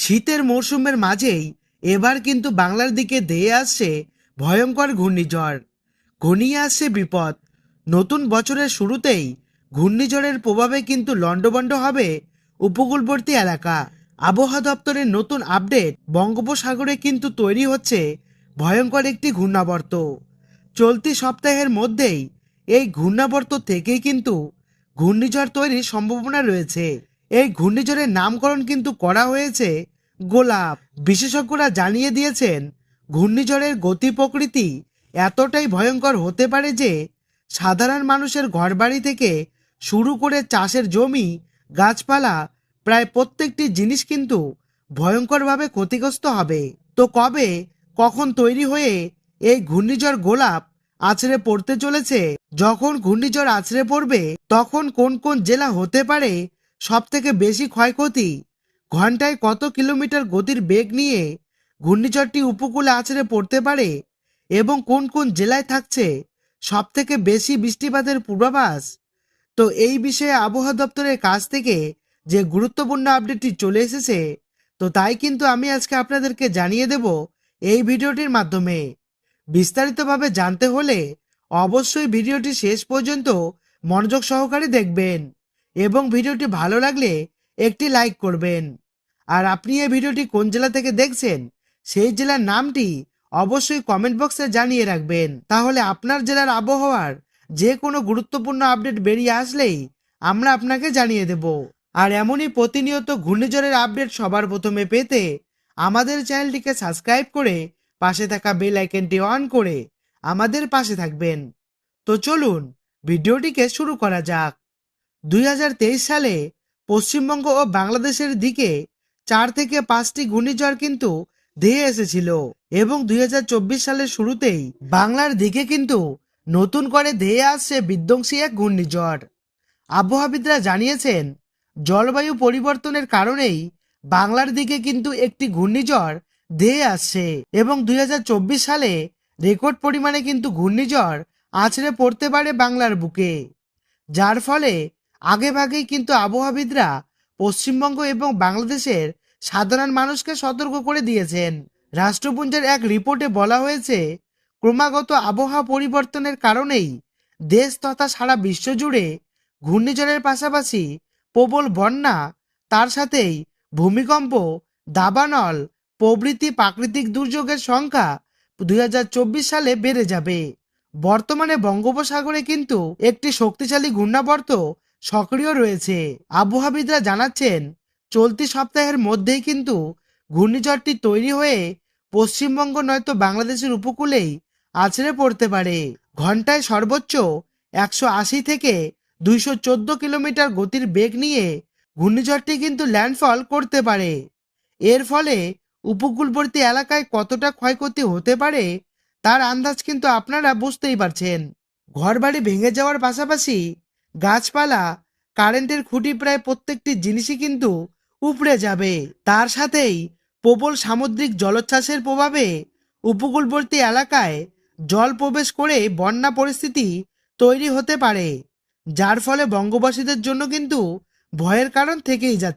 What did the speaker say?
শীতের মরশুমের মাঝেই এবার কিন্তু বাংলার দিকে ধেয়ে আসছে ভয়ঙ্কর ঘূর্ণিঝড়। ঘনিয়ে আসছে বিপদ। নতুন বছরের শুরুতেই ঘূর্ণিঝড়ের প্রভাবে কিন্তু লণ্ডভণ্ড হবে উপকূলবর্তী এলাকা। আবহাওয়া দপ্তরের নতুন আপডেট, বঙ্গোপসাগরে কিন্তু তৈরি হচ্ছে ভয়ঙ্কর একটি ঘূর্ণাবর্ত। চলতি সপ্তাহের মধ্যেই এই ঘূর্ণাবর্ত থেকেই কিন্তু ঘূর্ণিঝড় তৈরির সম্ভাবনা রয়েছে। এই ঘূর্ণিঝড়ের নামকরণ কিন্তু করা হয়েছে গোলাপ। বিশেষজ্ঞরা জানিয়ে দিয়েছেন, ঘূর্ণিঝড়ের গতি প্রকৃতি এতটাই ভয়ঙ্কর হতে পারে যে সাধারণ মানুষের ঘরবাড়ি থেকে শুরু করে চাষের জমি, গাছপালা, প্রায় প্রত্যেকটি জিনিস কিন্তু ভয়ঙ্করভাবে ক্ষতিগ্রস্ত হবে। তো কবে, কখন তৈরি হয়ে এই ঘূর্ণিঝড় গোলাপ আছড়ে পড়তে চলেছে? যখন ঘূর্ণিঝড় আছড়ে পড়বে তখন কোন কোন জেলা হতে পারে সব থেকে বেশি ক্ষয়ক্ষতি? ঘন্টায় কত কিলোমিটার গতির বেগ নিয়ে ঘূর্ণিঝড়টি উপকূলে আছড়ে পড়তে পারে? এবং কোন কোন জেলায় থাকছে সব থেকে বেশি বৃষ্টিপাতের পূর্বাভাস? তো এই বিষয়ে আবহাওয়া দপ্তরের কাছ থেকে যে গুরুত্বপূর্ণ আপডেটটি চলে এসেছে, তো তাই কিন্তু আমি আজকে আপনাদেরকে জানিয়ে দেব এই ভিডিওটির মাধ্যমে। বিস্তারিতভাবে জানতে হলে অবশ্যই ভিডিওটি শেষ পর্যন্ত মনোযোগ সহকারে দেখবেন এবং ভিডিওটি ভালো লাগলে একটি লাইক করবেন। আর আপনি এই ভিডিওটি কোন জেলা থেকে দেখছেন সেই জেলার নামটি অবশ্যই কমেন্ট বক্সে জানিয়ে রাখবেন। তাহলে আপনার জেলার আবহাওয়ার যে কোনো গুরুত্বপূর্ণ আপডেট বেরিয়ে আসলেই আমরা আপনাকে জানিয়ে দেব। আর এমনই প্রতিনিয়ত ঘূর্ণিঝড়ের আপডেট সবার প্রথমে পেতে আমাদের চ্যানেলটিকে সাবস্ক্রাইব করে পাশে থাকা বেল আইকনটি অন করে আমাদের পাশে থাকবেন। তো চলুন ভিডিওটিকে শুরু করা যাক। 2023 সালে পশ্চিমবঙ্গ ও বাংলাদেশের দিকে 4 থেকে 5টি ঘূর্ণিঝড় কিন্তু ধেয়ে এসেছিল এবং 2024 সালের শুরুতেই বাংলার দিকে কিন্তু নতুন করে ধেয়ে আসছে বিধ্বংসী এক ঘূর্ণিঝড়। আবহাওয়াবিদরা জানিয়েছেন, জলবায়ু পরিবর্তনের কারণেই বাংলার দিকে কিন্তু একটি ঘূর্ণিঝড় ধেয়ে আসছে এবং 2024 সালে রেকর্ড পরিমাণে কিন্তু ঘূর্ণিঝড় আছড়ে পড়তে পারে বাংলার বুকে। যার ফলে আগেভাগেই কিন্তু আবহাওয়াবিদরা পশ্চিমবঙ্গ এবং বাংলাদেশের সাধারণ মানুষকে সতর্ক করে দিয়েছেন। রাষ্ট্রপুঞ্জের এক রিপোর্টে বলা হয়েছে, ক্রমাগত আবহাওয়া পরিবর্তনের কারণেই দেশ তথা সারা বিশ্ব জুড়ে ঘূর্ণিঝড়ের পাশাপাশি প্রবল বন্যা, তার সাথেই ভূমিকম্প, দাবানল প্রভৃতি প্রাকৃতিক দুর্যোগের সংখ্যা 2024 সালে বেড়ে যাবে। বর্তমানে বঙ্গোপসাগরে কিন্তু একটি শক্তিশালী ঘূর্ণাবর্ত সক্রিয় রয়েছে। আবহাওয়াবিদরা জানাচ্ছেন, চলতি সপ্তাহের মধ্যেই কিন্তু ঘূর্ণিঝড়টি তৈরি হয়ে পশ্চিমবঙ্গ নয়তো বাংলাদেশের উপকূলেই আছড়ে পড়তে পারে। ঘন্টায় সর্বোচ্চ 180 থেকে 214 কিলোমিটার গতির বেগ নিয়ে ঘূর্ণিঝড়টি কিন্তু ল্যান্ডফল করতে পারে। এর ফলে উপকূলবর্তী এলাকায় কতটা ক্ষয়ক্ষতি হতে পারে তার আন্দাজ কিন্তু আপনারা বুঝতেই পারছেন। ঘরবাড়ি ভেঙে যাওয়ার পাশাপাশি গাছপালা, কারেন্টের খুঁটি, প্রায় প্রত্যেকটি জিনিসই কিন্তু উপড়ে যাবে। তার সাথেই প্রবল সামুদ্রিক জলোচ্ছ্বাসের প্রভাবে উপকূলবর্তী এলাকায় জল প্রবেশ করে বন্যা পরিস্থিতি তৈরি হতে পারে, যার ফলে বঙ্গবাসীদের জন্য কিন্তু ভয়ের কারণ থেকেই যাচ্ছে।